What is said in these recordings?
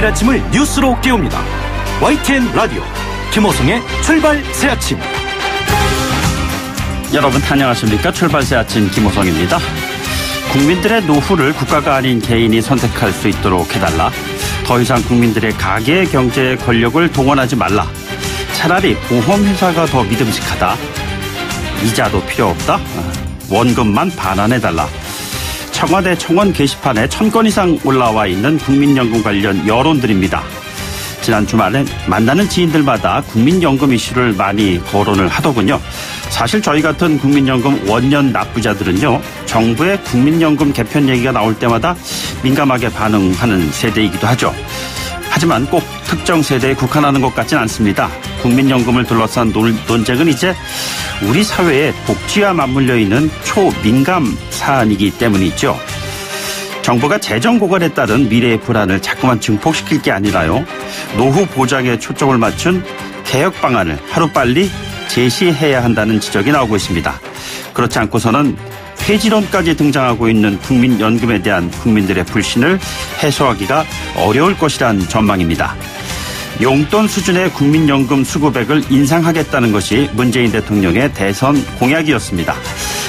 아침을 뉴스로 깨웁니다. YTN 라디오 김호성의 출발 새 아침. 여러분 안녕하십니까? 출발 새 아침 김호성입니다. 국민들의 노후를 국가가 아닌 개인이 선택할 수 있도록 해달라. 더 이상 국민들의 가계 경제의 권력을 동원하지 말라. 차라리 보험회사가 더 믿음직하다. 이자도 필요 없다. 원금만 반환해달라. 청와대 청원 게시판에 1000건 이상 올라와 있는 국민연금 관련 여론들입니다. 지난 주말에 만나는 지인들마다 국민연금 이슈를 많이 거론을 하더군요. 사실 저희 같은 국민연금 원년 납부자들은요, 정부의 국민연금 개편 얘기가 나올 때마다 민감하게 반응하는 세대이기도 하죠. 하지만 꼭 특정 세대에 국한하는 것 같진 않습니다. 국민연금을 둘러싼 논쟁은 이제 우리 사회의 복지와 맞물려 있는 초민감 사안이기 때문이죠. 정부가 재정 고갈에 따른 미래의 불안을 자꾸만 증폭시킬 게 아니라요, 노후 보장에 초점을 맞춘 개혁 방안을 하루빨리 제시해야 한다는 지적이 나오고 있습니다. 그렇지 않고서는 폐지론까지 등장하고 있는 국민연금에 대한 국민들의 불신을 해소하기가 어려울 것이란 전망입니다. 용돈 수준의 국민연금 수급액을 인상하겠다는 것이 문재인 대통령의 대선 공약이었습니다.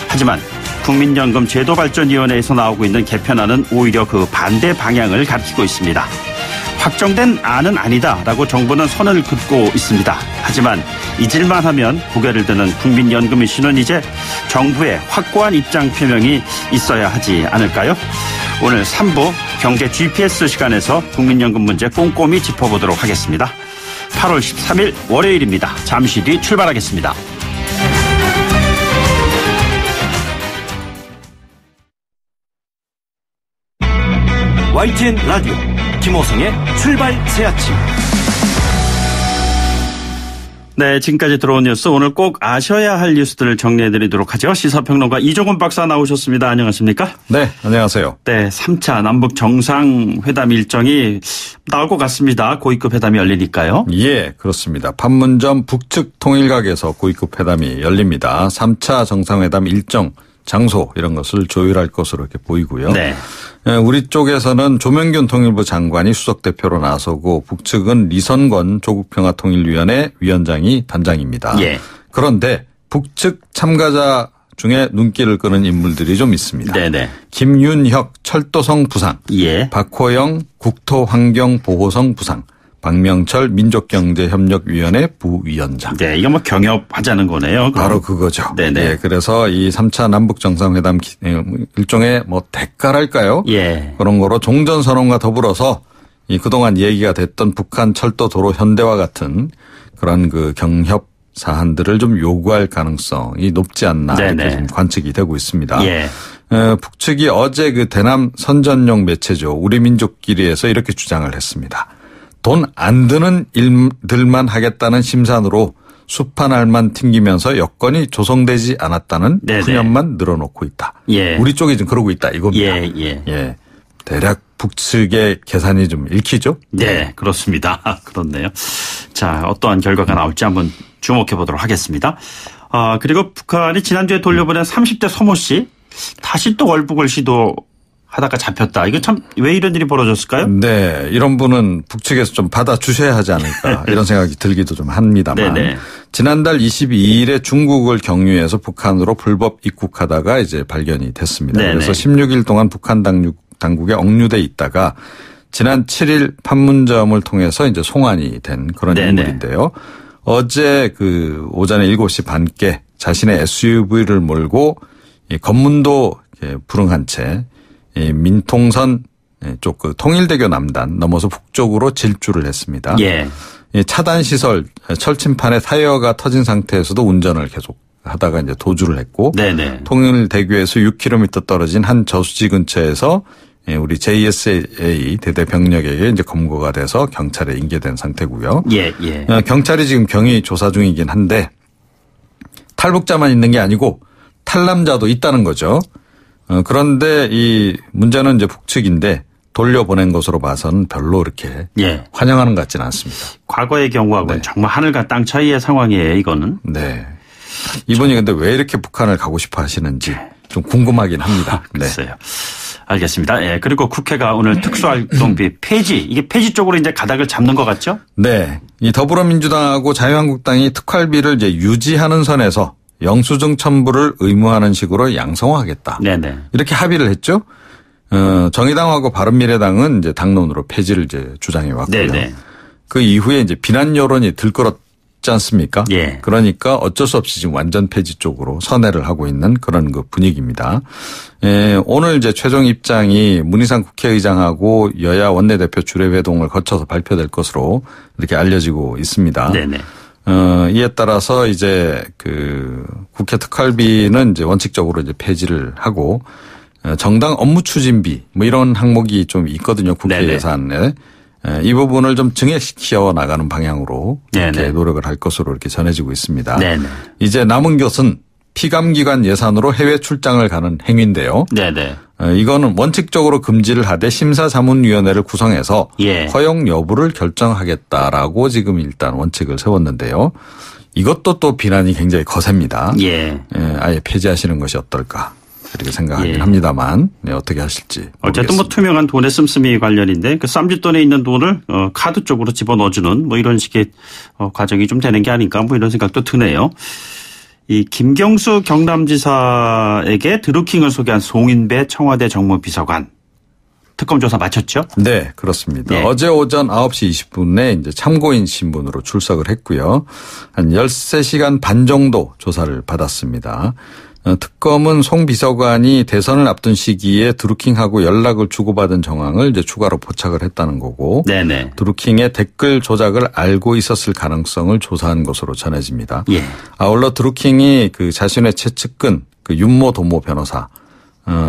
하지만 국민연금 제도발전위원회에서 나오고 있는 개편안은 오히려 그 반대 방향을 가리키고 있습니다. 확정된 안은 아니다라고 정부는 선을 긋고 있습니다. 하지만 잊을만 하면 고개를 드는 국민연금 이슈는 이제 정부의 확고한 입장 표명이 있어야 하지 않을까요? 오늘 3부 경제 GPS 시간에서 국민연금 문제 꼼꼼히 짚어보도록 하겠습니다. 8월 13일 월요일입니다. 잠시 뒤 출발하겠습니다. YTN 라디오 김호성의 출발 새 아침. 네, 지금까지 들어온 뉴스, 오늘 꼭 아셔야 할 뉴스들을 정리해드리도록 하죠. 시사평론가 이종훈 박사 나오셨습니다. 안녕하십니까? 네, 안녕하세요. 네, 3차 남북 정상회담 일정이 나올 것 같습니다. 고위급 회담이 열리니까요. 예, 그렇습니다. 판문점 북측 통일각에서 고위급 회담이 열립니다. 3차 정상회담 일정, 장소 이런 것을 조율할 것으로 이렇게 보이고요. 네. 우리 쪽에서는 조명균 통일부 장관이 수석대표로 나서고 북측은 리선권 조국평화통일위원회 위원장이 단장입니다. 예. 그런데 북측 참가자 중에 눈길을 끄는 인물들이 좀 있습니다. 네네. 김윤혁 철도성 부상, 예. 박호영 국토환경보호성 부상, 박명철 민족경제협력위원회 부위원장. 네, 이거 뭐 경협하자는 거네요. 바로 그거죠. 네네. 예, 그래서 이 3차 남북 정상회담 일종의 뭐 대가랄까요? 예. 그런 거로 종전선언과 더불어서 이 그동안 얘기가 됐던 북한 철도 도로 현대화 같은 그런 그 경협 사안들을 좀 요구할 가능성이 높지 않나 이렇게 좀 관측이 되고 있습니다. 예. 북측이 어제 그 대남 선전용 매체죠, 우리 민족끼리에서 이렇게 주장을 했습니다. 돈 안 드는 일들만 하겠다는 심산으로 수판알만 튕기면서 여건이 조성되지 않았다는 푸념만 늘어놓고 있다. 예. 우리 쪽이 좀 그러고 있다 이겁니다. 예, 예. 예. 대략 북측의 계산이 좀 읽히죠? 네, 그렇습니다. 그렇네요. 자, 어떠한 결과가 나올지 한번 주목해 보도록 하겠습니다. 그리고 북한이 지난주에 돌려보낸 30대 서모 씨, 다시 또 월북을 시도하다가 잡혔다. 이거 참 왜 이런 일이 벌어졌을까요? 네. 이런 분은 북측에서 좀 받아주셔야 하지 않을까 이런 생각이 들기도 좀 합니다만. 네네. 지난달 22일에 중국을 경유해서 북한으로 불법 입국하다가 이제 발견이 됐습니다. 네네. 그래서 16일 동안 북한 당국에 억류돼 있다가 지난 7일 판문점을 통해서 이제 송환이 된 그런 네네. 인물인데요. 어제 그 오전에 7시 반께 자신의 SUV를 몰고 검문도 불응한 채 민통선 쪽 그 통일대교 남단 넘어서 북쪽으로 질주를 했습니다. 예. 차단 시설 철침판에 타이어가 터진 상태에서도 운전을 계속 하다가 이제 도주를 했고, 네네. 통일대교에서 6km 떨어진 한 저수지 근처에서 우리 JSA 대대 병력에게 이제 검거가 돼서 경찰에 인계된 상태고요. 예, 예. 경찰이 지금 경위 조사 중이긴 한데 탈북자만 있는 게 아니고 탈남자도 있다는 거죠. 그런데 이 문제는 이제 북측인데 돌려보낸 것으로 봐서는 별로 이렇게 예. 환영하는 것 같지는 않습니다. 과거의 경우하고는 네. 정말 하늘과 땅 차이의 상황이에요, 이거는. 네. 이분이 근데 왜 이렇게 북한을 가고 싶어 하시는지 좀 궁금하긴 합니다. 글쎄요. 알겠습니다. 예. 그리고 국회가 오늘 특수활동비 폐지, 이게 폐지 쪽으로 이제 가닥을 잡는 것 같죠? 네. 이 더불어민주당하고 자유한국당이 특활비를 이제 유지하는 선에서 영수증 첨부를 의무화하는 식으로 양성화하겠다. 네네. 이렇게 합의를 했죠. 정의당하고 바른미래당은 이제 당론으로 폐지를 이제 주장해 왔고요. 네네. 그 이후에 이제 비난 여론이 들끓었지 않습니까? 예. 그러니까 어쩔 수 없이 지금 완전 폐지 쪽으로 선회를 하고 있는 그런 그 분위기입니다. 오늘 이제 최종 입장이 문희상 국회의장하고 여야 원내대표 주례회동을 거쳐서 발표될 것으로 이렇게 알려지고 있습니다. 네네. 이에 따라서 이제 그 국회 특활비는 이제 원칙적으로 이제 폐지를 하고 정당 업무 추진비 뭐 이런 항목이 좀 있거든요. 국회 네네. 예산에. 이 부분을 좀 증액시켜 나가는 방향으로 이렇게 노력을 할 것으로 이렇게 전해지고 있습니다. 네네. 이제 남은 것은 피감기관 예산으로 해외 출장을 가는 행위인데요. 네네. 이거는 원칙적으로 금지를 하되 심사자문위원회를 구성해서 허용 여부를 결정하겠다라고 지금 일단 원칙을 세웠는데요. 이것도 또 비난이 굉장히 거셉니다. 아예 폐지하시는 것이 어떨까. 그렇게 생각하긴 합니다만 어떻게 하실지 모르겠습니다. 어쨌든 뭐 투명한 돈의 씀씀이 관련인데 그 쌈짓돈에 있는 돈을 카드 쪽으로 집어넣어주는 뭐 이런 식의 과정이 좀 되는 게 아닌가 뭐 이런 생각도 드네요. 이 김경수 경남지사에게 드루킹을 소개한 송인배 청와대 정무비서관 특검 조사 마쳤죠? 네, 그렇습니다. 어제 오전 9시 20분에 이제 참고인 신분으로 출석을 했고요. 한 13시간 반 정도 조사를 받았습니다. 특검은 송 비서관이 대선을 앞둔 시기에 드루킹하고 연락을 주고받은 정황을 이제 추가로 포착을 했다는 거고, 네네. 드루킹의 댓글 조작을 알고 있었을 가능성을 조사한 것으로 전해집니다. 아울러 드루킹이 그 자신의 최측근 그 윤모 도모 변호사,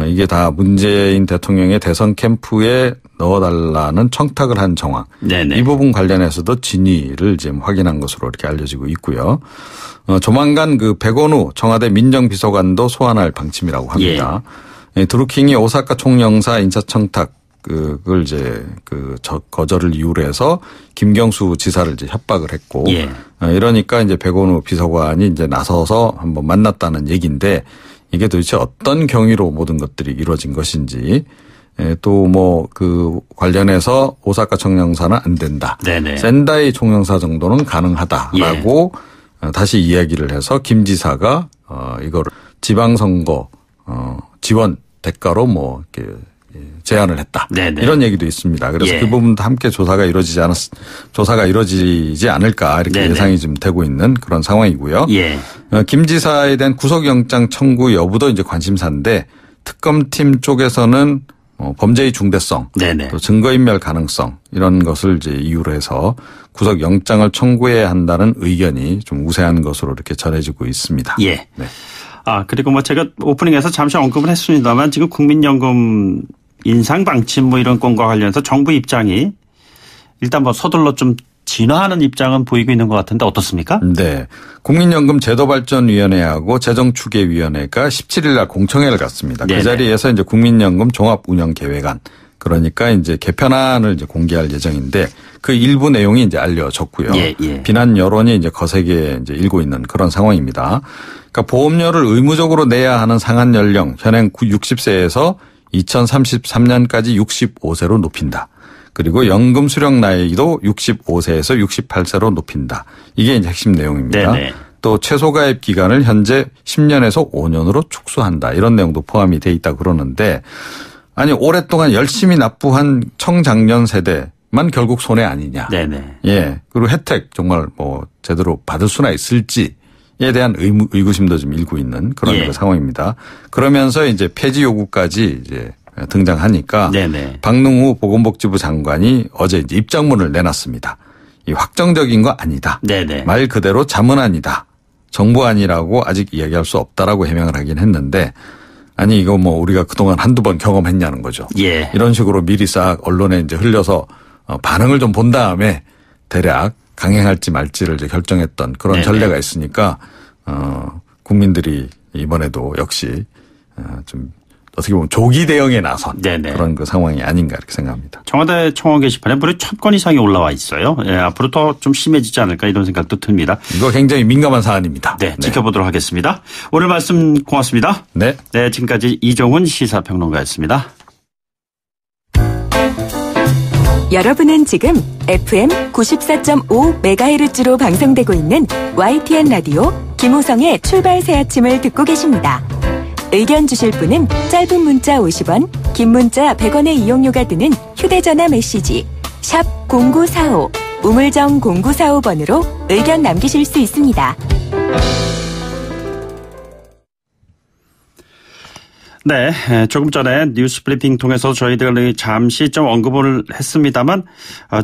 이게 다 문재인 대통령의 대선 캠프에 넣어달라는 청탁을 한 정황, 네네. 이 부분 관련해서도 진위를 지금 확인한 것으로 이렇게 알려지고 있고요. 조만간 그 백원우 청와대 민정비서관도 소환할 방침이라고 합니다. 드루킹이 오사카 총영사 인사청탁 그걸 이제 거절을 이유로 해서 김경수 지사를 이제 협박을 했고, 이러니까 이제 백원우 비서관이 이제 나서서 한번 만났다는 얘기인데 이게 도대체 어떤 경위로 모든 것들이 이루어진 것인지. 또 뭐 그 관련해서 오사카 총영사는 안 된다. 네네. 센다이 총영사 정도는 가능하다라고 다시 이야기를 해서 김 지사가 이거를 지방선거 지원 대가로 뭐 이렇게 제안을 했다. 네네. 이런 얘기도 있습니다. 그래서 그 부분도 함께 조사가 이루어지지 않을까 이렇게 네네. 예상이 좀 되고 있는 그런 상황이고요. 김 지사에 대한 구속영장 청구 여부도 이제 관심사인데 특검팀 쪽에서는 범죄의 중대성, 네네. 또 증거인멸 가능성 이런 것을 이제 이유로 해서 구속영장을 청구해야 한다는 의견이 좀 우세한 것으로 이렇게 전해지고 있습니다. 네. 그리고 뭐 제가 오프닝에서 잠시 언급을 했습니다만 지금 국민연금 인상 방침 뭐 이런 건과 관련해서 정부 입장이 일단 뭐 서둘러 좀 진화하는 입장은 보이고 있는 것 같은데 어떻습니까? 네. 국민연금제도발전위원회하고 재정추계위원회가 17일 날 공청회를 갖습니다. 네네. 그 자리에서 이제 국민연금 종합운영계획안 그러니까 이제 개편안을 이제 공개할 예정인데 그 일부 내용이 이제 알려졌고요. 비난 여론이 이제 거세게 이제 일고 있는 그런 상황입니다. 그러니까 보험료를 의무적으로 내야 하는 상한 연령 현행 60세에서 2033년까지 65세로 높인다. 그리고 연금 수령 나이도 65세에서 68세로 높인다. 이게 이제 핵심 내용입니다. 네네. 또 최소가입 기간을 현재 10년에서 5년으로 축소한다. 이런 내용도 포함이 돼 있다 그러는데 아니 오랫동안 열심히 납부한 청장년 세대만 결국 손해 아니냐. 네네. 그리고 혜택 정말 뭐 제대로 받을 수나 있을지에 대한 의구심도 좀 일고 있는 그런 상황입니다. 그러면서 이제 폐지 요구까지 이제 등장하니까 네네. 박능후 보건복지부 장관이 어제 이제 입장문을 내놨습니다. 이 확정적인 거 아니다. 네네. 말 그대로 자문안이다. 정부안이라고 아직 이야기할 수 없다라고 해명을 하긴 했는데 아니 이거 뭐 우리가 그동안 한두 번 경험했냐는 거죠. 이런 식으로 미리 싹 언론에 이제 흘려서 반응을 좀 본 다음에 대략 강행할지 말지를 이제 결정했던 그런 네네. 전례가 있으니까 국민들이 이번에도 역시 좀 어떻게 보면 조기 대응에 나선 네네. 그런 그 상황이 아닌가 이렇게 생각합니다. 청와대 청원 게시판에 무려 1000건 이상이 올라와 있어요. 앞으로 더 좀 심해지지 않을까 이런 생각도 듭니다. 이거 굉장히 민감한 사안입니다. 네, 지켜보도록 하겠습니다. 오늘 말씀 고맙습니다. 네. 지금까지 이종훈 시사평론가였습니다. 여러분은 지금 FM 94.5MHz로 방송되고 있는 YTN 라디오 김호성의 출발 새 아침을 듣고 계십니다. 의견 주실 분은 짧은 문자 50원, 긴 문자 100원의 이용료가 드는 휴대전화 메시지 샵 0945, 우물정 0945번으로 의견 남기실 수 있습니다. 네, 조금 전에 뉴스 브리핑 통해서 저희들이 잠시 좀 언급을 했습니다만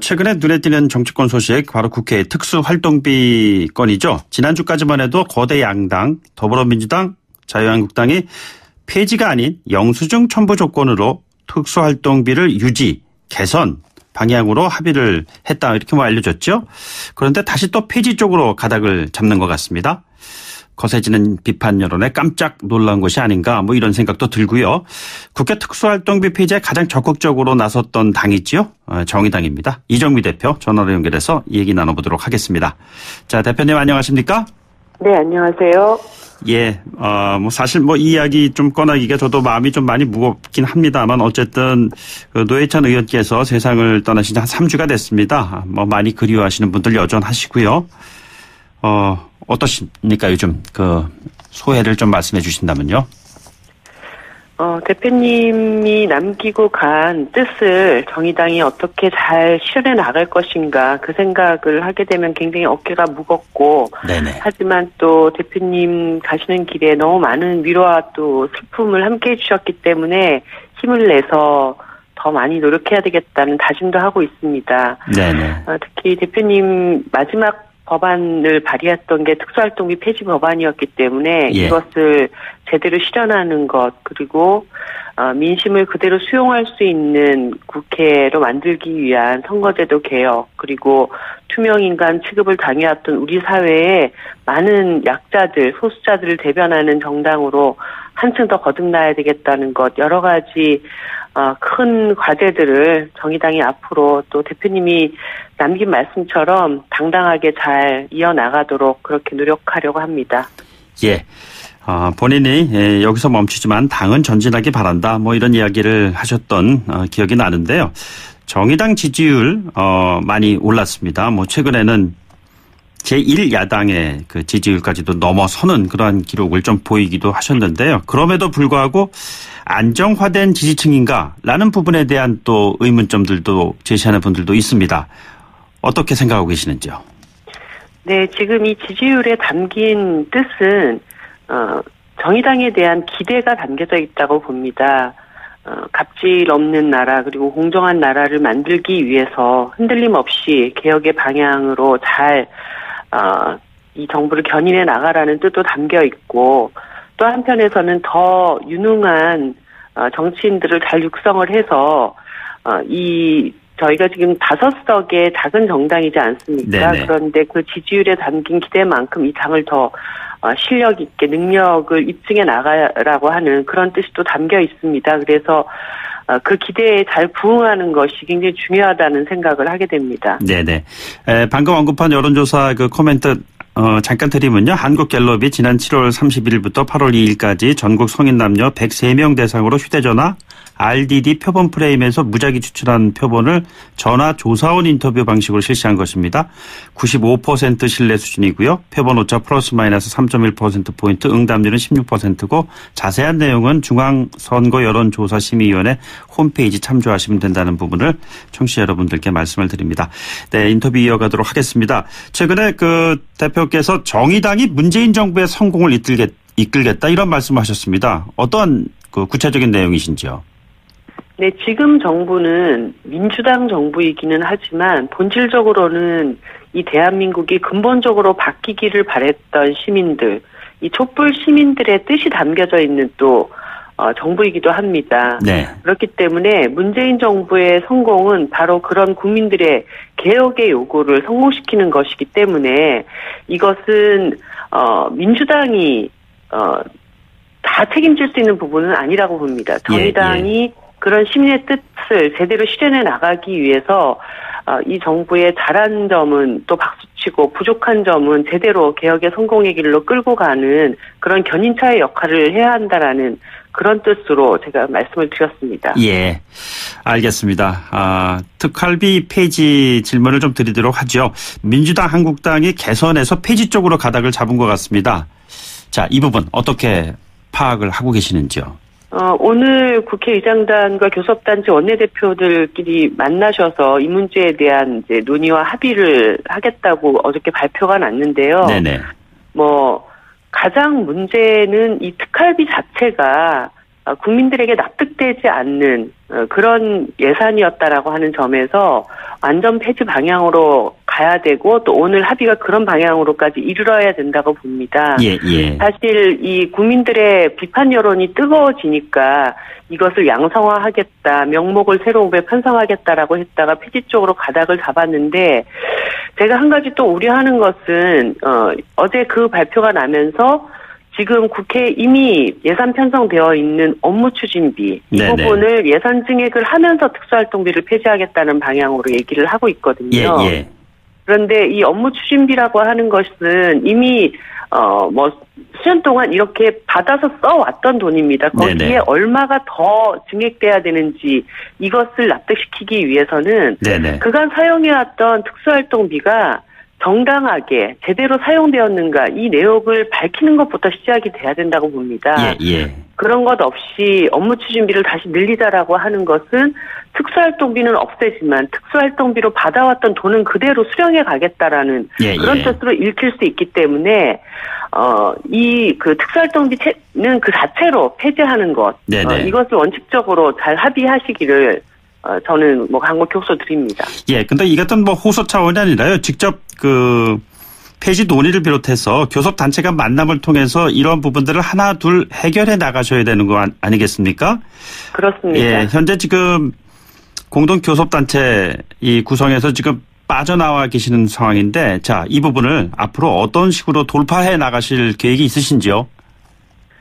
최근에 눈에 띄는 정치권 소식 바로 국회 특수활동비 건이죠. 지난주까지만 해도 거대 양당 더불어민주당, 자유한국당이 폐지가 아닌 영수증 첨부 조건으로 특수활동비를 유지, 개선 방향으로 합의를 했다 이렇게 알려졌죠. 그런데 다시 또 폐지 쪽으로 가닥을 잡는 것 같습니다. 거세지는 비판 여론에 깜짝 놀란 것이 아닌가 이런 생각도 들고요. 국회 특수활동비 폐지에 가장 적극적으로 나섰던 당이지요. 정의당입니다. 이정미 대표 전화로 연결해서 얘기 나눠보도록 하겠습니다. 자, 대표님 안녕하십니까? 네, 안녕하세요. 예, 사실 이 이야기 좀 꺼내기가 저도 마음이 좀 많이 무겁긴 합니다만 어쨌든 노회찬 의원께서 세상을 떠나신 지 한 3주가 됐습니다. 많이 그리워하시는 분들 여전하시고요. 어떠십니까 요즘 소회를 좀 말씀해 주신다면요. 대표님이 남기고 간 뜻을 정의당이 어떻게 잘 실현해 나갈 것인가 그 생각을 하게 되면 굉장히 어깨가 무겁고 네네. 하지만 또 대표님 가시는 길에 너무 많은 위로와 또 슬픔을 함께 해주셨기 때문에 힘을 내서 더 많이 노력해야 되겠다는 다짐도 하고 있습니다. 네네. 특히 대표님 마지막 법안을 발의했던 게 특수활동비 폐지 법안이었기 때문에 예. 이것을 제대로 실현하는 것 그리고 민심을 그대로 수용할 수 있는 국회로 만들기 위한 선거제도 개혁 그리고 투명인간 취급을 당해왔던 우리 사회에 많은 약자들 소수자들을 대변하는 정당으로 한층 더 거듭나야 되겠다는 것 여러 가지 큰 과제들을 정의당이 앞으로 또 대표님이 남긴 말씀처럼 당당하게 잘 이어나가도록 그렇게 노력하려고 합니다. 예. 본인이 여기서 멈추지만 당은 전진하기 바란다. 이런 이야기를 하셨던 기억이 나는데요. 정의당 지지율 많이 올랐습니다. 최근에는 제1야당의 그 지지율까지도 넘어서는 그러한 기록을 좀 보이기도 하셨는데요. 그럼에도 불구하고 안정화된 지지층인가라는 부분에 대한 또 의문점들도 제시하는 분들도 있습니다. 어떻게 생각하고 계시는지요? 네, 지금 이 지지율에 담긴 뜻은 정의당에 대한 기대가 담겨져 있다고 봅니다. 갑질 없는 나라 그리고 공정한 나라를 만들기 위해서 흔들림 없이 개혁의 방향으로 잘 이 정부를 견인해 나가라는 뜻도 담겨 있고 또 한편에서는 더 유능한 정치인들을 잘 육성을 해서 저희가 지금 5석의 작은 정당이지 않습니까? 네네. 그런데 그 지지율에 담긴 기대만큼 이 당을 더 실력 있게 능력을 입증해 나가라고 하는 그런 뜻이 또 담겨 있습니다. 그래서 그 기대에 잘 부응하는 것이 굉장히 중요하다는 생각을 하게 됩니다. 네네. 방금 언급한 여론조사 그 코멘트 잠깐 드리면요. 한국갤럽이 지난 7월 31일부터 8월 2일까지 전국 성인 남녀 103명 대상으로 휴대전화 RDD 표본 프레임에서 무작위 추출한 표본을 전화 조사원 인터뷰 방식으로 실시한 것입니다. 95% 신뢰 수준이고요. 표본 오차 플러스 마이너스 3.1%포인트, 응답률은 16%고 자세한 내용은 중앙선거여론조사심의위원회 홈페이지 참조하시면 된다는 부분을 청취자 여러분들께 말씀을 드립니다. 네, 인터뷰 이어가도록 하겠습니다. 최근에 그 대표께서 정의당이 문재인 정부의 성공을 이끌겠다 이런 말씀하셨습니다. 어떠한 그 구체적인 내용이신지요? 네, 지금 정부는 민주당 정부이기는 하지만 본질적으로는 이 대한민국이 근본적으로 바뀌기를 바랬던 시민들, 이 촛불 시민들의 뜻이 담겨져 있는 또 정부이기도 합니다. 네. 그렇기 때문에 문재인 정부의 성공은 바로 그런 국민들의 개혁의 요구를 성공시키는 것이기 때문에 이것은 민주당이 다 책임질 수 있는 부분은 아니라고 봅니다. 정의당이 그런 시민의 뜻을 제대로 실현해 나가기 위해서 이 정부의 잘한 점은 또 박수치고 부족한 점은 제대로 개혁의 성공의 길로 끌고 가는 그런 견인차의 역할을 해야 한다라는 그런 뜻으로 제가 말씀을 드렸습니다. 예, 알겠습니다. 특활비 폐지 질문을 좀 드리도록 하죠. 민주당, 한국당이 개선해서 폐지 쪽으로 가닥을 잡은 것 같습니다. 자, 이 부분 어떻게 파악을 하고 계시는지요? 오늘 국회의장단과 교섭단체 원내대표들끼리 만나셔서 이 문제에 대한 이제 논의와 합의를 하겠다고 어저께 발표가 났는데요. 네네. 가장 문제는 이 특활비 자체가 국민들에게 납득되지 않는 그런 예산이었다라고 하는 점에서 완전 폐지 방향으로 가야 되고 또 오늘 합의가 그런 방향으로까지 이르러야 된다고 봅니다. 예. 사실 이 국민들의 비판 여론이 뜨거워지니까 이것을 양성화하겠다, 명목을 새로우게 편성하겠다라고 했다가 폐지 쪽으로 가닥을 잡았는데 제가 한 가지 또 우려하는 것은 어제 그 발표가 나면서 지금 국회에 이미 예산 편성되어 있는 업무 추진비 이 네네. 부분을 예산 증액을 하면서 특수활동비를 폐지하겠다는 방향으로 얘기를 하고 있거든요. 예. 그런데 이 업무 추진비라고 하는 것은 이미 수년 동안 이렇게 받아서 써왔던 돈입니다. 거기에 네네. 얼마가 더 증액돼야 되는지 이것을 납득시키기 위해서는 네네. 그간 사용해왔던 특수활동비가 정당하게 제대로 사용되었는가 이 내역을 밝히는 것부터 시작이 돼야 된다고 봅니다. 예. 그런 것 없이 업무 추진비를 다시 늘리자라고 하는 것은 특수활동비는 없애지만 특수활동비로 받아왔던 돈은 그대로 수령해 가겠다라는 그런 뜻으로 읽힐 수 있기 때문에 이 그 특수활동비는 그 자체로 폐지하는 것 이것을 원칙적으로 잘 합의하시기를 저는 강곡 교수드립니다. 예, 근데 이것은 호소 차원이 아니라요. 직접 그 폐지 논의를 비롯해서 교섭단체가 만남을 통해서 이런 부분들을 하나 둘 해결해 나가셔야 되는 거 아니겠습니까? 그렇습니다. 예, 현재 지금 공동교섭단체 이 구성에서 지금 빠져나와 계시는 상황인데 자, 이 부분을 앞으로 어떤 식으로 돌파해 나가실 계획이 있으신지요?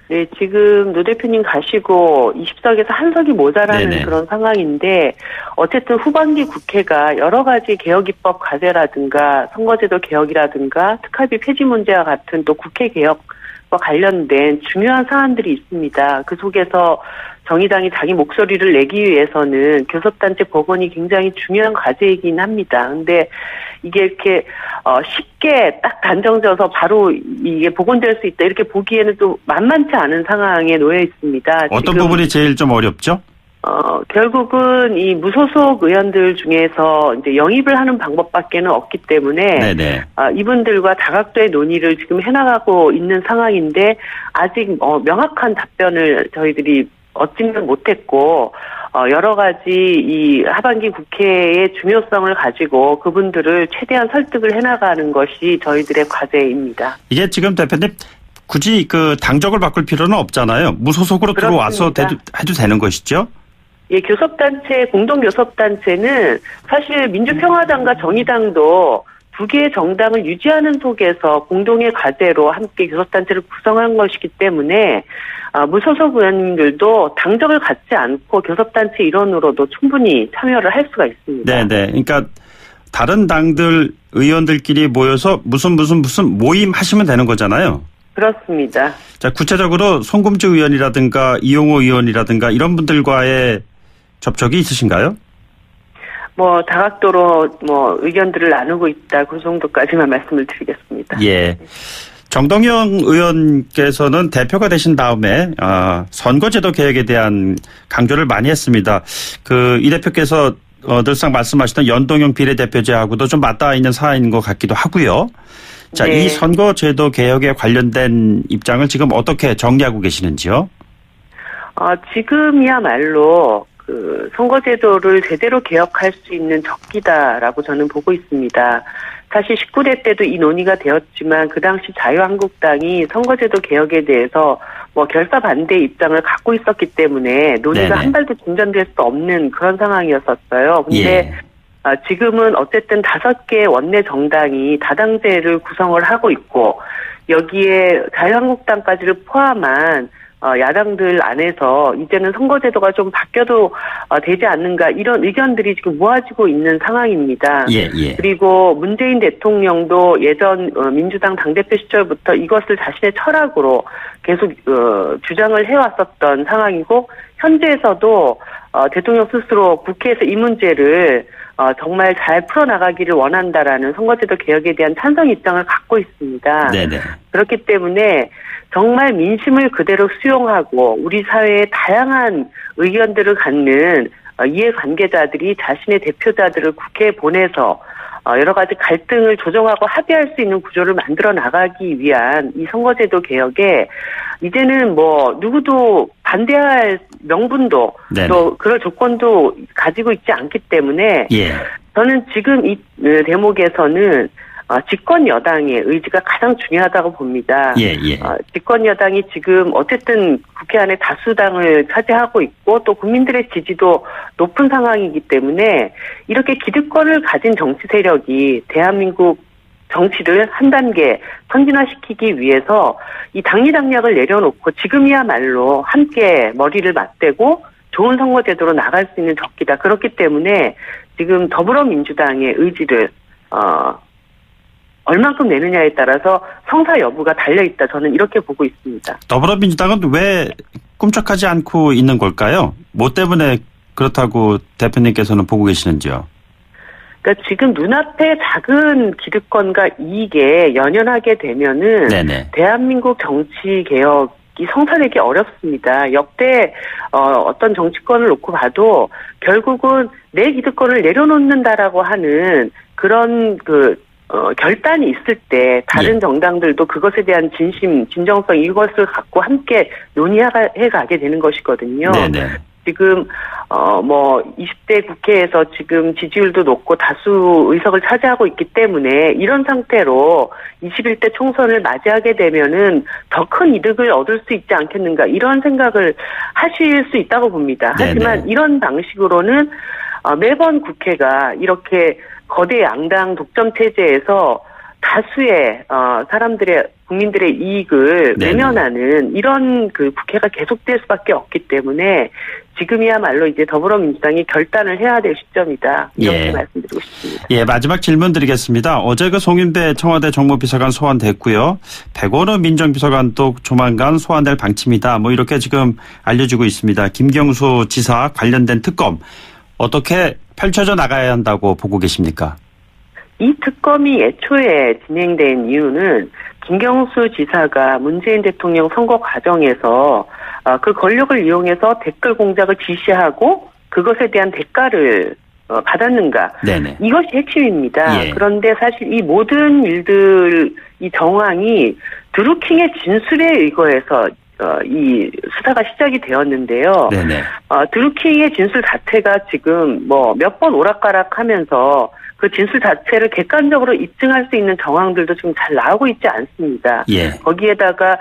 네, 지금 노 대표님 가시고 20석에서 한 석이 모자라는 네네. 그런 상황인데 어쨌든 후반기 국회가 여러 가지 개혁 입법 과제라든가 선거제도 개혁이라든가 특활비 폐지 문제와 같은 또 국회 개혁과 관련된 중요한 사안들이 있습니다. 그 속에서 정의당이 자기 목소리를 내기 위해서는 교섭단체 복원이 굉장히 중요한 과제이긴 합니다. 근데 이게 이렇게 쉽게 딱 단정져서 바로 이게 복원될 수 있다 이렇게 보기에는 좀 만만치 않은 상황에 놓여 있습니다. 어떤 지금 부분이 제일 좀 어렵죠? 결국은 이 무소속 의원들 중에서 이제 영입을 하는 방법밖에는 없기 때문에 네네. 이분들과 다각도의 논의를 지금 해나가고 있는 상황인데 아직 명확한 답변을 저희들이 얻지는 못했고 여러 가지 이 하반기 국회의 중요성을 가지고 그분들을 최대한 설득을 해나가는 것이 저희들의 과제입니다. 이게 지금 대표님 굳이 그 당적을 바꿀 필요는 없잖아요. 무소속으로 들어와서 해도 되는 것이죠? 예, 교섭단체, 공동교섭단체는 사실 민주평화당과 정의당도 두 개의 정당을 유지하는 속에서 공동의 과제로 함께 교섭단체를 구성한 것이기 때문에 무소속 의원님들도 당적을 갖지 않고 교섭단체 일원으로도 충분히 참여를 할 수가 있습니다. 네네. 그러니까 다른 당들 의원들끼리 모여서 무슨 모임 하시면 되는 거잖아요. 그렇습니다. 자, 구체적으로 송금주 의원이라든가 이용호 의원이라든가 이런 분들과의 접촉이 있으신가요? 다각도로 의견들을 나누고 있다. 그 정도까지만 말씀을 드리겠습니다. 예. 정동영 의원께서는 대표가 되신 다음에 선거제도 개혁에 대한 강조를 많이 했습니다. 이 대표께서 늘상 말씀하시던 연동형 비례대표제하고도 좀 맞닿아 있는 사안인 것 같기도 하고요. 자, 네. 이 선거제도 개혁에 관련된 입장을 지금 어떻게 정리하고 계시는지요? 지금이야말로 선거제도를 제대로 개혁할 수 있는 적기다라고 저는 보고 있습니다. 사실 19대 때도 이 논의가 되었지만 그 당시 자유한국당이 선거제도 개혁에 대해서 결사 반대 입장을 갖고 있었기 때문에 논의가 네네. 한 발도 진전될 수 없는 그런 상황이었었어요. 근데 지금은 어쨌든 5개 원내 정당이 다당제를 구성을 하고 있고 여기에 자유한국당까지를 포함한 야당들 안에서 이제는 선거제도가 좀 바뀌어도 되지 않는가 이런 의견들이 지금 모아지고 있는 상황입니다. 예, 예. 그리고 문재인 대통령도 예전 민주당 당대표 시절부터 이것을 자신의 철학으로 계속 주장을 해왔었던 상황이고 현재에서도 대통령 스스로 국회에서 이 문제를 정말 잘 풀어나가기를 원한다라는 선거제도 개혁에 대한 찬성 입장을 갖고 있습니다. 네네. 그렇기 때문에 정말 민심을 그대로 수용하고 우리 사회의 다양한 의견들을 갖는 이해관계자들이 자신의 대표자들을 국회에 보내서 여러 가지 갈등을 조정하고 합의할 수 있는 구조를 만들어 나가기 위한 이 선거제도 개혁에 이제는 뭐 누구도 반대할 명분도 네네. 또 그럴 조건도 가지고 있지 않기 때문에 예. 저는 지금 이 대목에서는 집권 여당의 의지가 가장 중요하다고 봅니다. 예, 예. 집권 여당이 지금 어쨌든 국회 안에 다수당을 차지하고 있고 또 국민들의 지지도 높은 상황이기 때문에 이렇게 기득권을 가진 정치 세력이 대한민국 정치를 한 단계 선진화시키기 위해서 이 당리당략을 내려놓고 지금이야말로 함께 머리를 맞대고 좋은 선거제도로 나갈 수 있는 적기다. 그렇기 때문에 지금 더불어민주당의 의지를 얼만큼 내느냐에 따라서 성사 여부가 달려있다. 저는 이렇게 보고 있습니다. 더불어민주당은 왜 꿈쩍하지 않고 있는 걸까요? 뭐 때문에 그렇다고 대표님께서는 보고 계시는지요? 그러니까 지금 눈앞에 작은 기득권과 이익에 연연하게 되면은 네네. 대한민국 정치 개혁이 성사되기 어렵습니다. 역대 어떤 정치권을 놓고 봐도 결국은 내 기득권을 내려놓는다라고 하는 그런 결단이 있을 때 다른 정당들도 그것에 대한 진정성 이것을 갖고 함께 논의해 가게 되는 것이거든요. 네네. 지금 20대 국회에서 지금 지지율도 높고 다수 의석을 차지하고 있기 때문에 이런 상태로 21대 총선을 맞이하게 되면은 더 큰 이득을 얻을 수 있지 않겠는가 이런 생각을 하실 수 있다고 봅니다. 네네. 하지만 이런 방식으로는 매번 국회가 이렇게 거대 양당 독점 체제에서 다수의 국민들의 이익을 외면하는 이런 국회가 계속될 수밖에 없기 때문에 지금이야말로 이제 더불어민주당이 결단을 해야 될 시점이다. 이렇게 말씀드리고 싶습니다. 예, 마지막 질문 드리겠습니다. 어제 송인배 청와대 정무비서관 소환됐고요. 백원호 민정비서관도 조만간 소환될 방침이다. 뭐 이렇게 지금 알려지고 있습니다. 김경수 지사 관련된 특검 어떻게 펼쳐져 나가야 한다고 보고 계십니까? 이 특검이 애초에 진행된 이유는 김경수 지사가 문재인 대통령 선거 과정에서 그 권력을 이용해서 댓글 공작을 지시하고 그것에 대한 대가를 받았는가. 네네. 이것이 핵심입니다. 예. 그런데 사실 이 모든 일들, 이 정황이 드루킹의 진술에 의거해서 이 수사가 시작이 되었는데요. 네네. 드루킹의 진술 자체가 지금 몇 번 오락가락하면서 그 진술 자체를 객관적으로 입증할 수 있는 정황들도 지금 잘 나오고 있지 않습니다. 예. 거기에다가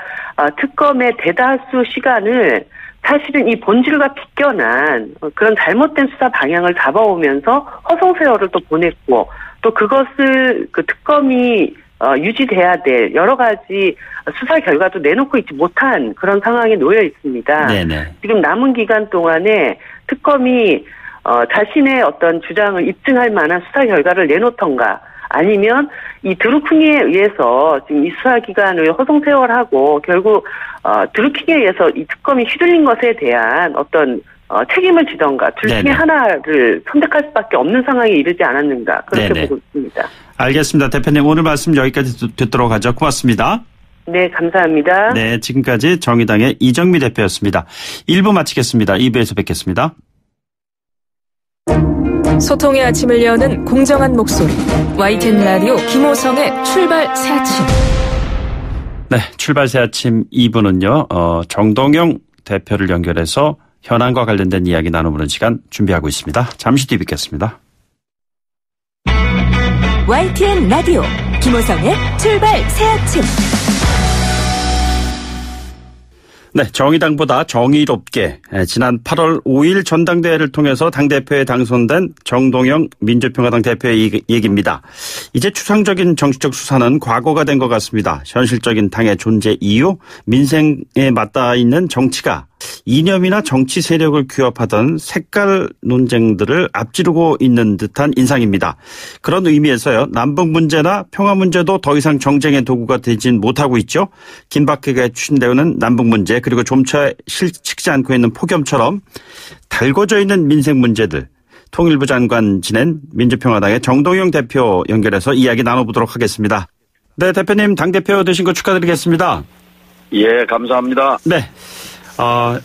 특검의 대다수 시간을 사실은 이 본질과 비껴난 그런 잘못된 수사 방향을 잡아오면서 허송세월을 또 보냈고 또 그것을 특검이 유지돼야 될 여러 가지 수사 결과도 내놓고 있지 못한 그런 상황에 놓여 있습니다. 네네. 지금 남은 기간 동안에 특검이 자신의 어떤 주장을 입증할 만한 수사 결과를 내놓던가 아니면 이 드루킹에 의해서 지금 이 수사 기간을 허송세월하고 결국 드루킹에 의해서 이 특검이 휘둘린 것에 대한 어떤 책임을 지던가 둘 중에 하나를 선택할 수밖에 없는 상황에 이르지 않았는가 그렇게 네네. 보고 있습니다. 알겠습니다. 대표님 오늘 말씀 여기까지 듣도록 하죠. 고맙습니다. 네, 감사합니다. 네, 지금까지 정의당의 이정미 대표였습니다. 1부 마치겠습니다. 2부에서 뵙겠습니다. 소통의 아침을 여는 공정한 목소리 YTN 라디오 김호성의 출발 새 아침. 네, 출발 새 아침 2부는요. 정동영 대표를 연결해서 현안과 관련된 이야기 나눠보는 시간 준비하고 있습니다. 잠시 뒤 뵙겠습니다. YTN 라디오 김호성의 출발 새 아침. 네, 정의당보다 정의롭게 지난 8월 5일 전당대회를 통해서 당대표에 당선된 정동영 민주평화당 대표의 얘기입니다. 이제 추상적인 정치적 수사는 과거가 된 것 같습니다. 현실적인 당의 존재 이유, 민생에 맞닿아 있는 정치가 이념이나 정치 세력을 규합하던 색깔 논쟁들을 앞지르고 있는 듯한 인상입니다. 그런 의미에서요, 남북 문제나 평화 문제도 더 이상 정쟁의 도구가 되진 못하고 있죠. 긴박하게 추진되는 남북 문제, 그리고 좀처 실직지 않고 있는 폭염처럼 달궈져 있는 민생 문제들, 통일부 장관 지낸 민주평화당의 정동영 대표 연결해서 이야기 나눠보도록 하겠습니다. 네, 대표님 당대표 되신 거 축하드리겠습니다. 예, 감사합니다. 네.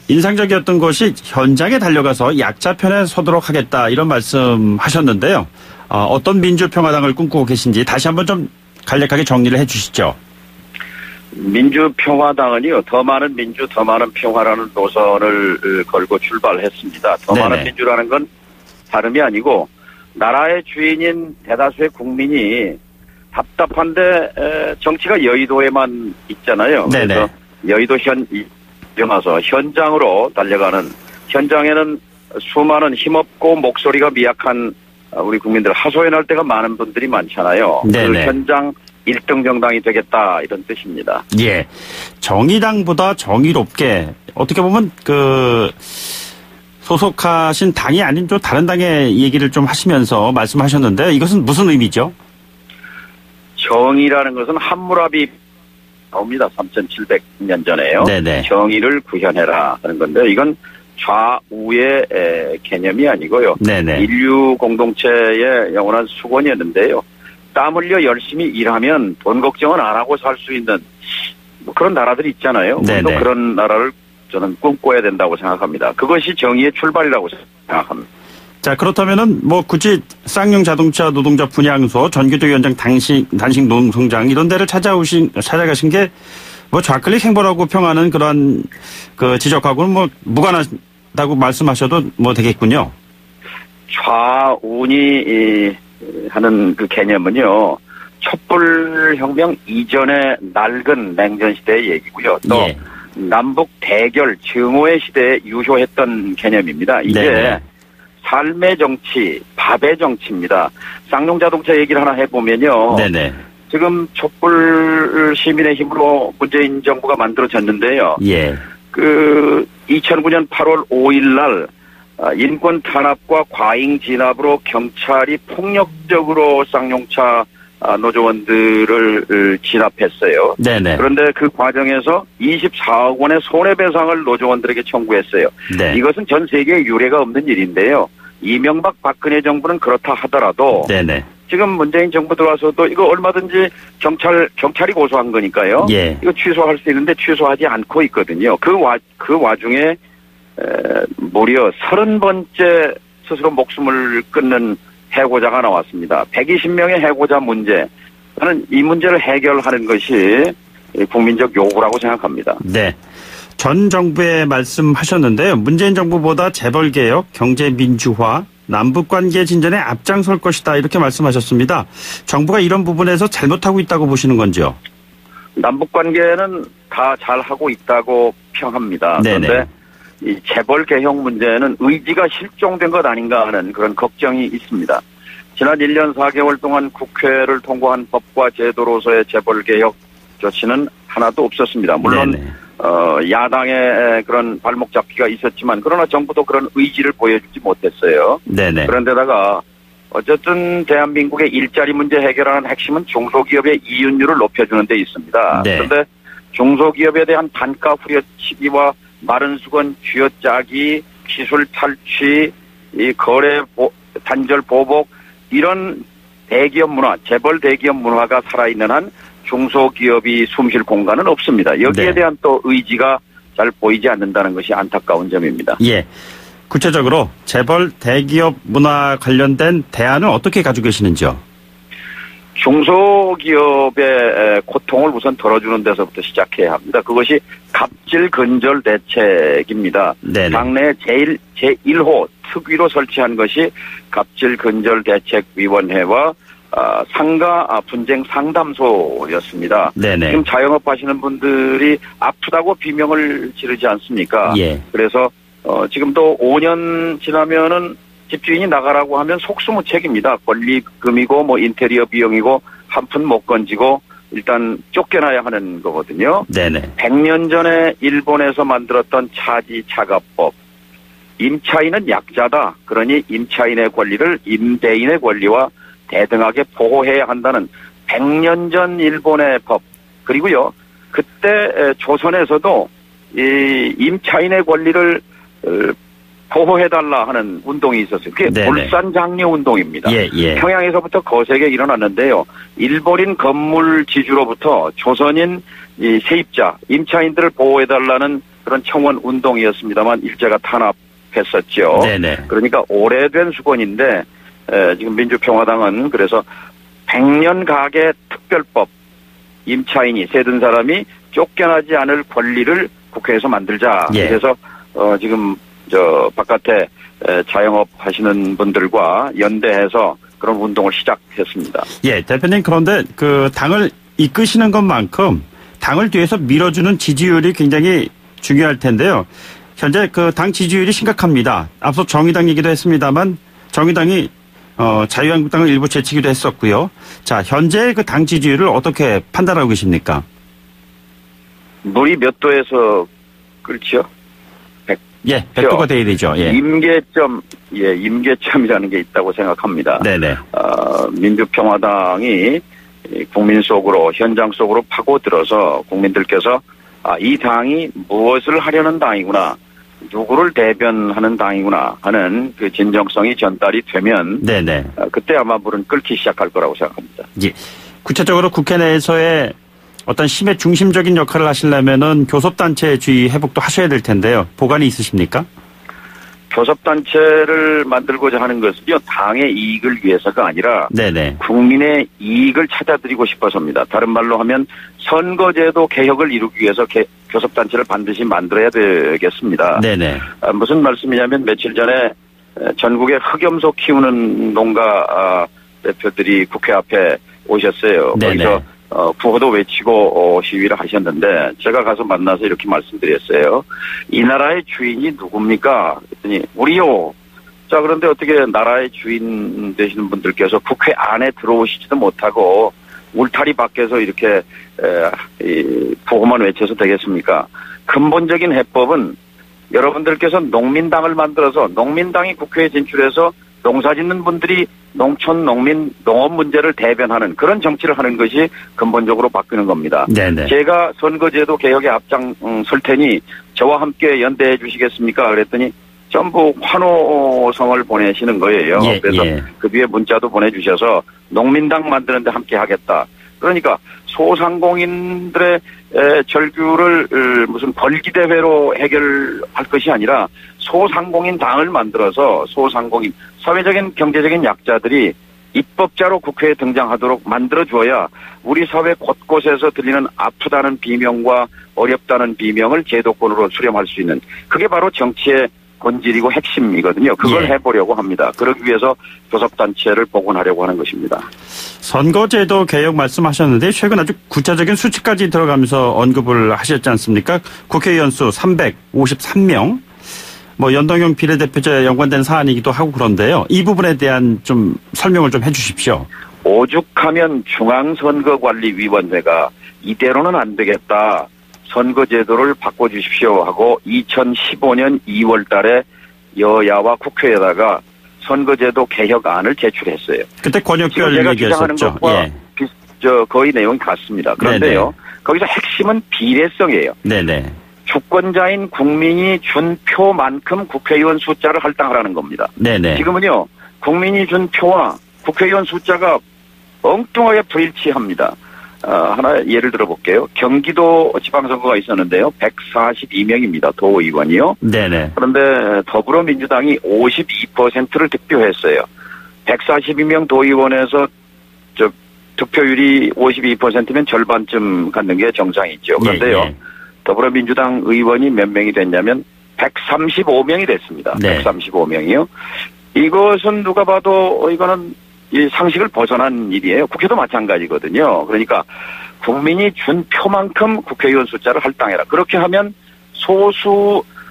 인상적이었던 것이 현장에 달려가서 약자 편에 서도록 하겠다 이런 말씀 하셨는데요. 어떤 민주평화당을 꿈꾸고 계신지 다시 한번 좀 간략하게 정리를 해 주시죠. 민주평화당은요, 더 많은 민주, 더 많은 평화라는 노선을 걸고 출발했습니다. 더 네네. 많은 민주라는 건 다름이 아니고 나라의 주인인 대다수의 국민이 답답한데 정치가 여의도에만 있잖아요. 네네. 그래서 여의도 일어나서 현장으로 달려가는, 현장에는 수많은 힘없고 목소리가 미약한 우리 국민들 하소연할 때가 많은 분들이 많잖아요. 네네. 그 현장 1등 정당이 되겠다 이런 뜻입니다. 예, 정의당보다 정의롭게 어떻게 보면 소속하신 당이 아닌 또 다른 당의 얘기를 좀 하시면서 말씀하셨는데 이것은 무슨 의미죠? 정의라는 것은 함무라비 나옵니다. 3,700년 전에요. 네네. 정의를 구현해라 하는 건데 이건 좌우의 개념이 아니고요. 네네. 인류 공동체의 영원한 수건이었는데요. 땀 흘려 열심히 일하면 돈 걱정은 안 하고 살 수 있는 뭐 그런 나라들이 있잖아요. 네네. 또 그런 나라를 저는 꿈꿔야 된다고 생각합니다. 그것이 정의의 출발이라고 생각합니다. 자, 그렇다면은 뭐 굳이 쌍용 자동차 노동자 분향소, 전교조 위원장 단식 농성장 이런 데를 찾아가신 게 뭐 좌클릭 행보라고 평하는 그런 지적하고는 뭐 무관하다고 말씀하셔도 뭐 되겠군요. 좌운이 하는 그 개념은요, 촛불혁명 이전의 낡은 냉전시대의 얘기고요. 또 예. 남북 대결 증오의 시대에 유효했던 개념입니다. 이게 네네. 삶의 정치, 밥의 정치입니다. 쌍용자동차 얘기를 하나 해보면요. 네네. 지금 촛불 시민의 힘으로 문재인 정부가 만들어졌는데요. 예. 2009년 8월 5일 날 인권 탄압과 과잉 진압으로 경찰이 폭력적으로 쌍용차 노조원들을 진압했어요. 네네. 그런데 그 과정에서 24억 원의 손해배상을 노조원들에게 청구했어요. 네. 이것은 전 세계에 유례가 없는 일인데요. 이명박 박근혜 정부는 그렇다 하더라도 네네. 지금 문재인 정부 들어와서도 이거 얼마든지 경찰이 고소한 거니까요. 예. 이거 취소할 수 있는데 취소하지 않고 있거든요. 그 와중에 무려 30번째 스스로 목숨을 끊는 해고자가 나왔습니다. 120명의 해고자 문제. 저는 이 문제를 해결하는 것이 국민적 요구라고 생각합니다. 네. 전 정부에 말씀하셨는데요. 문재인 정부보다 재벌개혁, 경제민주화, 남북관계 진전에 앞장설 것이다 이렇게 말씀하셨습니다. 정부가 이런 부분에서 잘못하고 있다고 보시는 건지요? 남북관계는 다 잘하고 있다고 평합니다. 네네. 그런데 이 재벌개혁 문제는 의지가 실종된 것 아닌가 하는 그런 걱정이 있습니다. 지난 1년 4개월 동안 국회를 통과한 법과 제도로서의 재벌개혁 조치는 하나도 없었습니다. 물론 네네. 야당의 그런 발목 잡기가 있었지만 그러나 정부도 그런 의지를 보여주지 못했어요. 네네. 그런데다가 어쨌든 대한민국의 일자리 문제 해결하는 핵심은 중소기업의 이윤율을 높여주는 데 있습니다. 네. 그런데 중소기업에 대한 단가 후려치기와 마른 수건 쥐어짜기, 기술 탈취, 이 거래 단절 보복 이런 대기업 문화, 재벌 대기업 문화가 살아있는 한 중소기업이 숨쉴 공간은 없습니다. 여기에 네. 대한 또 의지가 잘 보이지 않는다는 것이 안타까운 점입니다. 예. 구체적으로 재벌 대기업 문화 관련된 대안을 어떻게 가지고 계시는지요? 중소기업의 고통을 우선 덜어주는 데서부터 시작해야 합니다. 그것이 갑질 근절 대책입니다. 네네. 당내 제1호 특위로 설치한 것이 갑질 근절 대책위원회와 상가 분쟁 상담소였습니다. 네네. 지금 자영업 하시는 분들이 아프다고 비명을 지르지 않습니까? 예. 그래서 지금도 5년 지나면은 집주인이 나가라고 하면 속수무책입니다. 권리금이고 뭐 인테리어 비용이고 한 푼 못 건지고 일단 쫓겨나야 하는 거거든요. 네네. 100년 전에 일본에서 만들었던 차지차가법. 임차인은 약자다. 그러니 임차인의 권리를 임대인의 권리와 대등하게 보호해야 한다는 100년 전 일본의 법. 그리고요, 그때 조선에서도 이 임차인의 권리를 보호해달라 하는 운동이 있었어요. 그게 불산장려 운동입니다. 예. 평양에서부터 거세게 일어났는데요. 일본인 건물 지주로부터 조선인 이 세입자, 임차인들을 보호해달라는 그런 청원 운동이었습니다만 일제가 탄압했었죠. 네네. 그러니까 오래된 수건인데 지금 민주평화당은 그래서 100년 가계 특별법, 임차인이 세든 사람이 쫓겨나지 않을 권리를 국회에서 만들자. 예. 그래서 지금 바깥에 자영업 하시는 분들과 연대해서 그런 운동을 시작했습니다. 예, 대표님, 그런데 그 당을 이끄시는 것만큼 당을 뒤에서 밀어주는 지지율이 굉장히 중요할 텐데요. 현재 그 당 지지율이 심각합니다. 앞서 정의당 얘기도 했습니다만 정의당이 자유한국당을 일부 제치기도 했었고요. 자, 현재 그 당 지지율을 어떻게 판단하고 계십니까? 물이 몇 도에서 끓죠? 예, 100도가 돼야 되죠. 예. 임계점이라는 게 있다고 생각합니다. 네네. 민주평화당이 국민 속으로, 현장 속으로 파고들어서 국민들께서 이 당이 무엇을 하려는 당이구나, 누구를 대변하는 당이구나 하는 그 진정성이 전달이 되면, 네네. 그때 아마 물은 끓기 시작할 거라고 생각합니다. 예. 구체적으로 국회 내에서의 어떤 힘의 중심적인 역할을 하시려면은 교섭단체 주의 회복도 하셔야 될 텐데요. 보관이 있으십니까? 교섭단체를 만들고자 하는 것은요, 당의 이익을 위해서가 아니라 네네. 국민의 이익을 찾아드리고 싶어서입니다. 다른 말로 하면 선거제도 개혁을 이루기 위해서 교섭단체를 반드시 만들어야 되겠습니다. 네네. 무슨 말씀이냐면 며칠 전에 전국에 흑염소 키우는 농가 대표들이 국회 앞에 오셨어요. 네네. 거기서 구호도 외치고 시위를 하셨는데 제가 가서 만나서 이렇게 말씀드렸어요. 이 나라의 주인이 누굽니까? 그랬더니 우리요. 자, 그런데 어떻게 나라의 주인 되시는 분들께서 국회 안에 들어오시지도 못하고 울타리 밖에서 이렇게 구호만 외쳐서 되겠습니까? 근본적인 해법은 여러분들께서 농민당을 만들어서 농민당이 국회에 진출해서 농사 짓는 분들이 농촌 농민 농업 문제를 대변하는 그런 정치를 하는 것이 근본적으로 바뀌는 겁니다. 네네. 제가 선거제도 개혁에 앞장설 테니 저와 함께 연대해 주시겠습니까? 그랬더니 전부 환호성을 보내시는 거예요. 예, 그래서 예. 그 뒤에 문자도 보내주셔서 농민당 만드는데 함께 하겠다. 그러니까 소상공인들의 절규를 무슨 벌기대회로 해결할 것이 아니라 소상공인 당을 만들어서 소상공인, 사회적인 경제적인 약자들이 입법자로 국회에 등장하도록 만들어줘야 우리 사회 곳곳에서 들리는 아프다는 비명과 어렵다는 비명을 제도권으로 수렴할 수 있는, 그게 바로 정치의 본질이고 핵심이거든요. 그걸 해보려고 합니다. 그러기 위해서 교섭단체를 복원하려고 하는 것입니다. 선거제도 개혁 말씀하셨는데 최근 아주 구체적인 수치까지 들어가면서 언급을 하셨지 않습니까? 국회의원 수 353명. 뭐 연동형 비례대표제 연관된 사안이기도 하고 그런데요. 이 부분에 대한 좀 설명을 좀 해 주십시오. 오죽하면 중앙선거관리위원회가 이대로는 안 되겠다, 선거제도를 바꿔주십시오 하고 2015년 2월 달에 여야와 국회에다가 선거제도 개혁안을 제출했어요. 그때 권역별 제가 주장하는 얘기했었죠. 것과 거의 내용이 같습니다. 그런데요. 네네. 거기서 핵심은 비례성이에요. 네네. 주권자인 국민이 준 표만큼 국회의원 숫자를 할당하라는 겁니다. 네네. 지금은요, 국민이 준 표와 국회의원 숫자가 엉뚱하게 불일치합니다. 하나 예를 들어볼게요. 경기도 지방선거가 있었는데요. 142명입니다. 도의원이요. 네네. 그런데 더불어민주당이 52%를 득표했어요. 142명 도의원에서 득표율이 52%면 절반쯤 갖는 게 정상이죠. 그런데요. 더불어민주당 의원이 몇 명이 됐냐면 135명이 됐습니다. 네. 135명이요. 이것은 누가 봐도 이거는 이 상식을 벗어난 일이에요. 국회도 마찬가지거든요. 그러니까 국민이 준 표만큼 국회의원 숫자를 할당해라. 그렇게 하면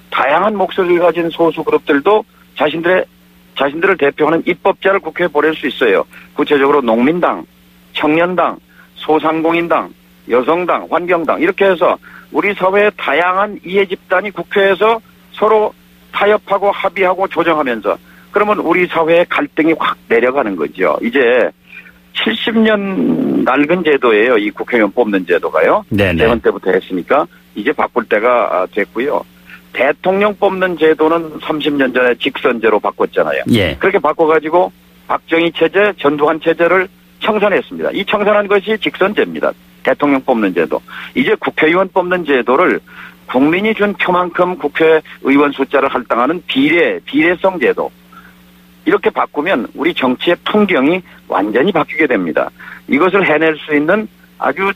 다양한 목소리를 가진 소수 그룹들도 자신들을 대표하는 입법자를 국회에 보낼 수 있어요. 구체적으로 농민당, 청년당, 소상공인당, 여성당, 환경당 이렇게 해서 우리 사회의 다양한 이해 집단이 국회에서 서로 타협하고 합의하고 조정하면서 그러면 우리 사회의 갈등이 확 내려가는 거죠. 이제 70년 낡은 제도예요. 이 국회의원 뽑는 제도가요. 대선 때부터 했으니까 이제 바꿀 때가 됐고요. 대통령 뽑는 제도는 30년 전에 직선제로 바꿨잖아요. 예. 그렇게 바꿔가지고 박정희 체제, 전두환 체제를 청산했습니다. 이 청산한 것이 직선제입니다. 대통령 뽑는 제도. 이제 국회의원 뽑는 제도를 국민이 준 표만큼 국회의원 숫자를 할당하는 비례성 제도. 이렇게 바꾸면 우리 정치의 풍경이 완전히 바뀌게 됩니다. 이것을 해낼 수 있는 아주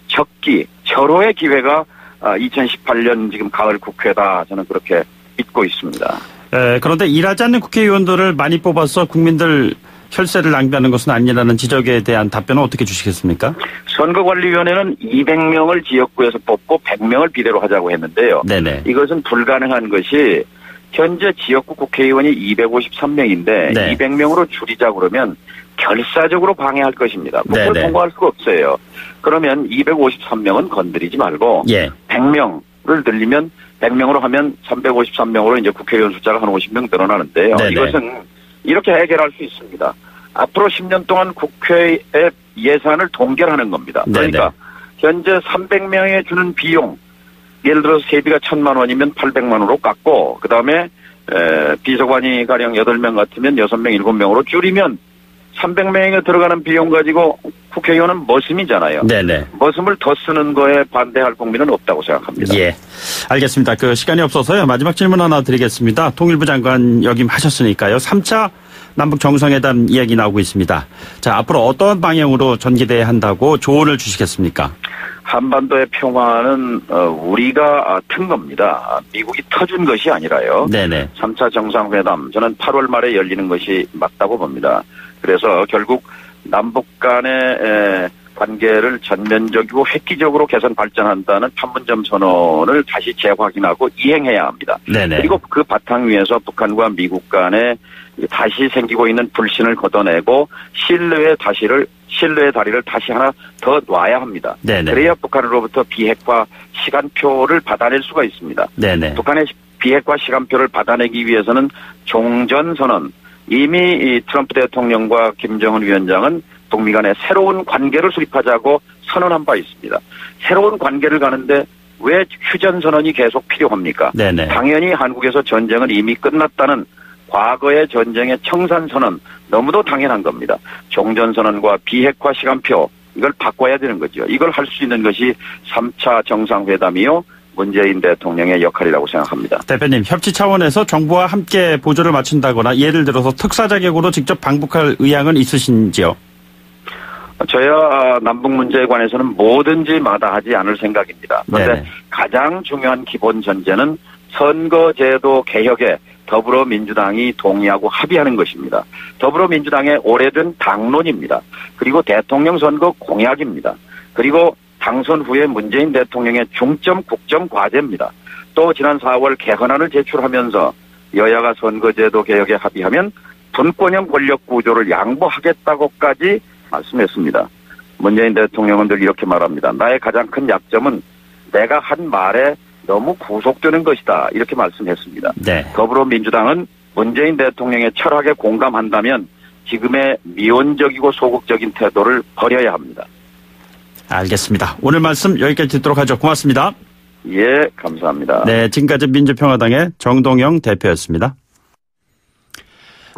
절호의 기회가 2018년 지금 가을 국회다. 저는 그렇게 믿고 있습니다. 그런데 일하지 않는 국회의원들을 많이 뽑아서 국민들 혈세를 낭비하는 것은 아니라는 지적에 대한 답변은 어떻게 주시겠습니까? 선거관리위원회는 200명을 지역구에서 뽑고 100명을 비례로 하자고 했는데요. 네네. 이것은 불가능한 것이 현재 지역구 국회의원이 253명인데 200명으로 줄이자고 그러면 결사적으로 방해할 것입니다. 국회를 통과할 수가 없어요. 그러면 253명은 건드리지 말고 100명을 늘리면 100명으로 하면 353명으로 이제 국회의원 숫자가 한 50명 늘어나는데요. 이것은 이렇게 해결할 수 있습니다. 앞으로 10년 동안 국회의 예산을 동결하는 겁니다. 그러니까 현재 300명에 주는 비용 예를 들어서 세비가 1,000만 원이면 800만 원으로 깎고 그다음에 비서관이 가령 8명 같으면 6명, 7명으로 줄이면 300명에 들어가는 비용 가지고 국회의원은 머슴이잖아요. 머슴을 더 쓰는 거에 반대할 국민은 없다고 생각합니다. 예, 알겠습니다. 시간이 없어서요. 마지막 질문 하나 드리겠습니다. 통일부 장관 역임하셨으니까요. 3차 남북 정상회담 이야기 나오고 있습니다. 자, 앞으로 어떤 방향으로 전개돼야 한다고 조언을 주시겠습니까? 한반도의 평화는 우리가 튼 겁니다. 미국이 터준 것이 아니라요. 3차 정상회담 저는 8월 말에 열리는 것이 맞다고 봅니다. 그래서 결국 남북 간의 관계를 전면적이고 획기적으로 개선 발전한다는 판문점 선언을 다시 재확인하고 이행해야 합니다. 그리고 그 바탕 위에서 북한과 미국 간에 다시 생기고 있는 불신을 걷어내고 신뢰의 다리를 다시 하나 더 놔야 합니다. 그래야 북한으로부터 비핵화 시간표를 받아낼 수가 있습니다. 북한의 비핵화 시간표를 받아내기 위해서는 종전선언 이미 트럼프 대통령과 김정은 위원장은 북미 간의 새로운 관계를 수립하자고 선언한 바 있습니다. 새로운 관계를 가는데 왜 휴전선언이 계속 필요합니까? 당연히 한국에서 전쟁은 이미 끝났다는 과거의 전쟁의 청산선언 너무도 당연한 겁니다. 종전선언과 비핵화 시간표 이걸 바꿔야 되는 거죠. 이걸 할 수 있는 것이 3차 정상회담이요. 문재인 대통령의 역할이라고 생각합니다. 대표님, 협치 차원에서 정부와 함께 보조를 맞춘다거나 예를 들어서 특사 자격으로 직접 방북할 의향은 있으신지요? 저야 남북 문제에 관해서는 뭐든지 마다하지 않을 생각입니다. 그런데 가장 중요한 기본 전제는 선거제도 개혁에 더불어민주당이 동의하고 합의하는 것입니다. 더불어민주당의 오래된 당론입니다. 그리고 대통령 선거 공약입니다. 그리고 당선 후에 문재인 대통령의 중점 국정 과제입니다. 또 지난 4월 개헌안을 제출하면서 여야가 선거제도 개혁에 합의하면 분권형 권력 구조를 양보하겠다고까지 말씀했습니다. 문재인 대통령은 늘 이렇게 말합니다. 나의 가장 큰 약점은 내가 한 말에 너무 구속되는 것이다. 이렇게 말씀했습니다. 더불어민주당은 문재인 대통령의 철학에 공감한다면 지금의 미온적이고 소극적인 태도를 버려야 합니다. 알겠습니다. 오늘 말씀 여기까지 듣도록 하죠. 고맙습니다. 예, 감사합니다. 네, 지금까지 민주평화당의 정동영 대표였습니다.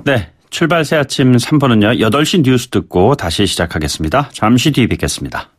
네, 출발 새 아침 3부는요. 8시 뉴스 듣고 다시 시작하겠습니다. 잠시 뒤에 뵙겠습니다.